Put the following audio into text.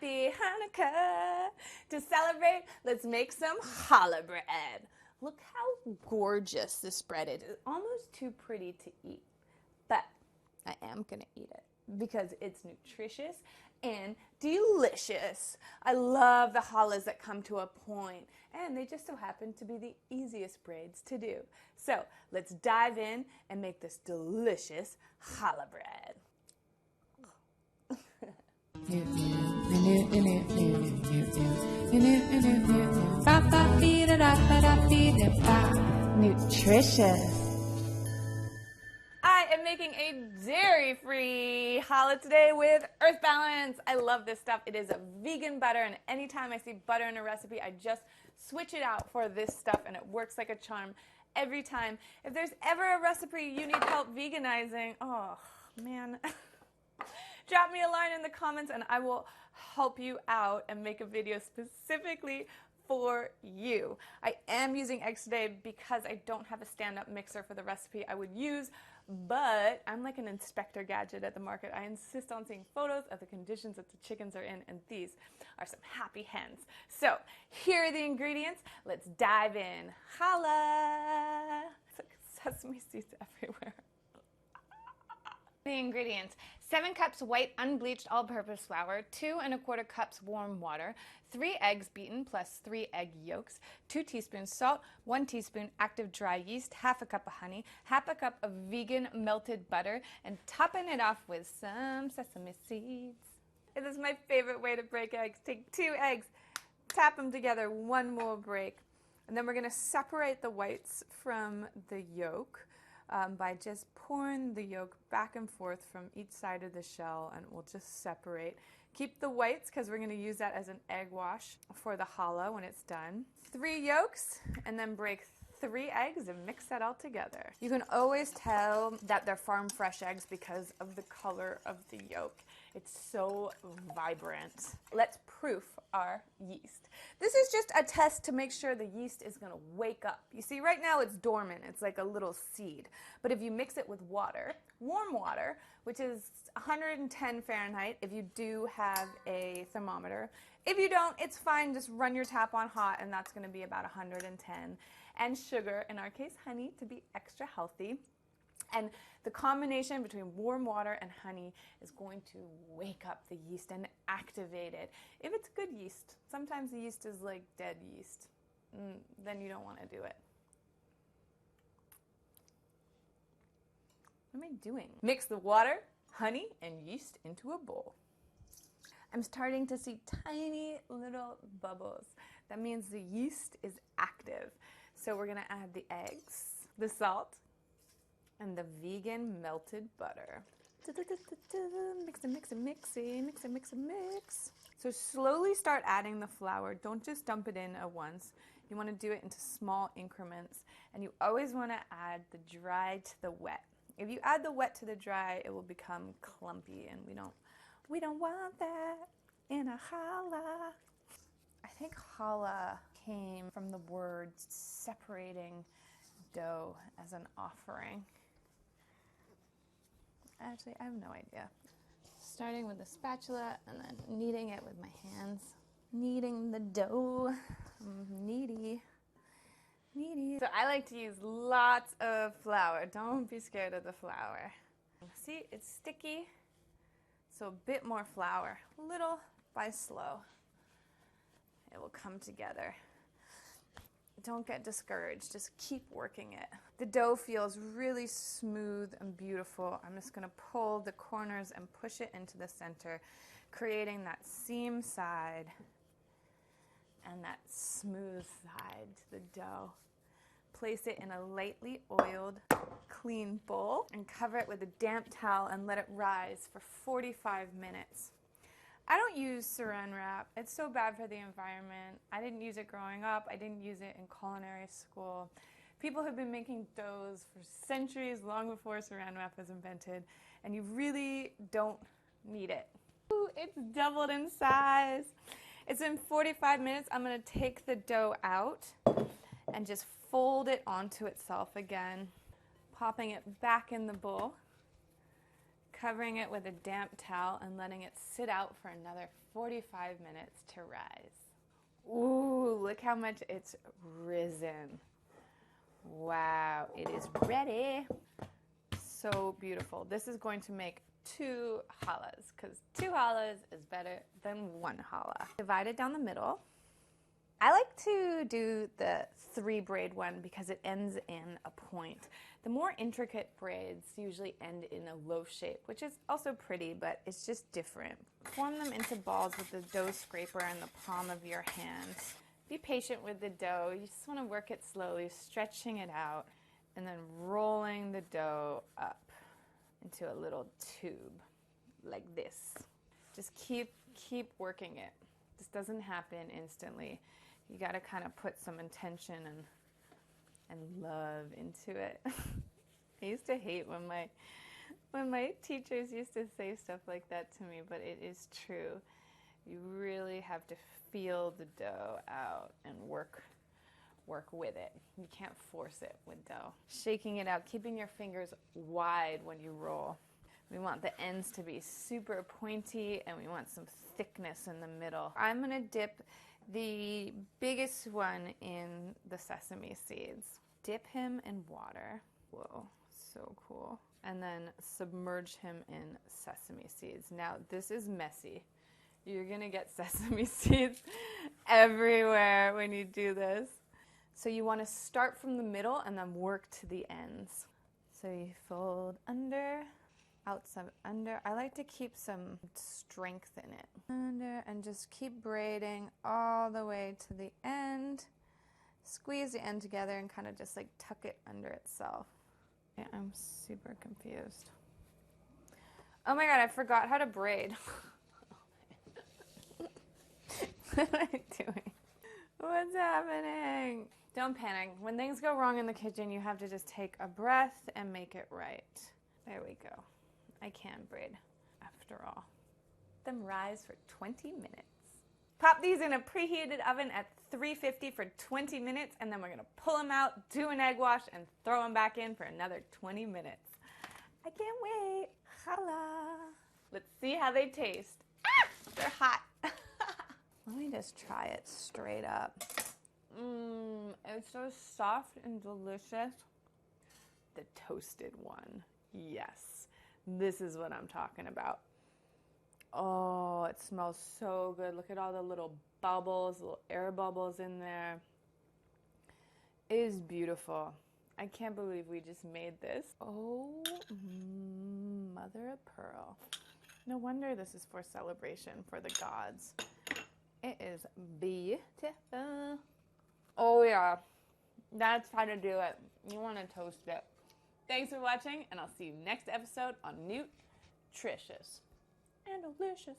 Happy Hanukkah! To celebrate, let's make some challah bread. Look how gorgeous this bread is. It's almost too pretty to eat, but I am gonna eat it because it's nutritious and delicious. I love the challahs that come to a point, and they just so happen to be the easiest braids to do. So let's dive in and make this delicious challah bread. Nootritious. I am making a dairy-free challah today with Earth Balance. I love this stuff. It is a vegan butter, and anytime I see butter in a recipe, I just switch it out for this stuff, and it works like a charm every time. If there's ever a recipe you need help veganizing, oh man, drop me a line in the comments and I will help you out and make a video specifically for you. I am using eggs today because I don't have a stand-up mixer for the recipe I would use, but I'm like an inspector gadget at the market. I insist on seeing photos of the conditions that the chickens are in, and these are some happy hens. So here are the ingredients. Let's dive in. Challah! It's like sesame seeds everywhere. The ingredients: 7 cups white unbleached all-purpose flour, 2 1/4 cups warm water, 3 eggs beaten plus 3 egg yolks, 2 teaspoons salt, 1 teaspoon active dry yeast, half a cup of honey, half a cup of vegan melted butter, and topping it off with some sesame seeds. This is my favorite way to break eggs. Take 2 eggs, tap them together, 1 more break, and then we're going to separate the whites from the yolk by just pouring the yolk back and forth from each side of the shell, and we'll just separate. Keep the whites because we're going to use that as an egg wash for the challah when it's done. 3 yolks, and then break 3 eggs and mix that all together. You can always tell that they're farm fresh eggs because of the color of the yolk. It's so vibrant. Let's proof our yeast. This is just a test to make sure the yeast is going to wake up. You see, right now it's dormant. It's like a little seed. But if you mix it with water, warm water, which is 110 Fahrenheit if you do have a thermometer. If you don't, it's fine. Just run your tap on hot, and that's going to be about 110. And sugar, in our case honey, to be extra healthy. And the combination between warm water and honey is going to wake up the yeast and activate it. If it's good yeast, sometimes the yeast is like dead yeast, then you don't want to do it. What am I doing? Mix the water, honey, and yeast into a bowl. I'm starting to see tiny little bubbles. That means the yeast is active. So we're going to add the eggs, the salt, and the vegan melted butter. Mix and mix and mix it, mix and mix and mix. So slowly start adding the flour. Don't just dump it in at once. You want to do it into small increments. And you always want to add the dry to the wet. If you add the wet to the dry, it will become clumpy, and we don't want that in a challah. I think challah came from the word separating dough as an offering. Actually, I have no idea. Starting with the spatula and then kneading it with my hands. Kneading the dough. Needy. So I like to use lots of flour. Don't be scared of the flour. See, it's sticky, so a bit more flour. Little by slow. It will come together. Don't get discouraged, just keep working it. The dough feels really smooth and beautiful. I'm just going to pull the corners and push it into the center, creating that seam side and that smooth side to the dough. Place it in a lightly oiled, clean bowl and cover it with a damp towel and let it rise for 45 minutes. I don't use saran wrap. It's so bad for the environment. I didn't use it growing up. I didn't use it in culinary school. People have been making doughs for centuries, long before saran wrap was invented, and you really don't need it. Ooh, it's doubled in size. It's been 45 minutes. I'm going to take the dough out and just fold it onto itself again, popping it back in the bowl, covering it with a damp towel and letting it sit out for another 45 minutes to rise. Ooh, look how much it's risen. Wow, it is ready. So beautiful. This is going to make 2 challahs because 2 challahs is better than 1 challah. Divide it down the middle. I like to do the 3 braid one because it ends in a point. The more intricate braids usually end in a loaf shape, which is also pretty, but it's just different. Form them into balls with the dough scraper in the palm of your hand. Be patient with the dough. You just want to work it slowly, stretching it out, and then rolling the dough up into a little tube like this. Just keep working it. This doesn't happen instantly. You got to kind of put some intention and love into it. I used to hate when my teachers used to say stuff like that to me, but it is true. You really have to feel the dough out and work with it. You can't force it with dough. Shaking it out, keeping your fingers wide when you roll. We want the ends to be super pointy and we want some thickness in the middle. I'm gonna dip the biggest one in the sesame seeds. Dip him in water. Whoa, so cool. And then submerge him in sesame seeds. Now, this is messy. You're gonna get sesame seeds everywhere when you do this. So you wanna start from the middle and then work to the ends. So you fold under, outside, under. I like to keep some strength in it. Under, and just keep braiding all the way to the end. Squeeze the end together and kind of just like tuck it under itself. Yeah, I'm super confused. Oh my God, I forgot how to braid. What am I doing? What's happening? Don't panic. When things go wrong in the kitchen, you have to just take a breath and make it right. There we go. I can braid after all. Let them rise for 20 minutes. Pop these in a preheated oven at 350 for 20 minutes, and then we're gonna pull them out, do an egg wash, and throw them back in for another 20 minutes. I can't wait. Challah. Let's see how they taste. Ah, they're hot. Let me just try it straight up. It's so soft and delicious. The toasted one. Yes. This is what I'm talking about. Oh, it smells so good. Look at all the little bubbles, little air bubbles in there. It is beautiful. I can't believe we just made this. Oh, mother of pearl. No wonder this is for celebration for the gods. It is beautiful. Oh yeah, that's how to do it. You want to toast it. Thanks for watching, and I'll see you next episode on Nootritious and delicious.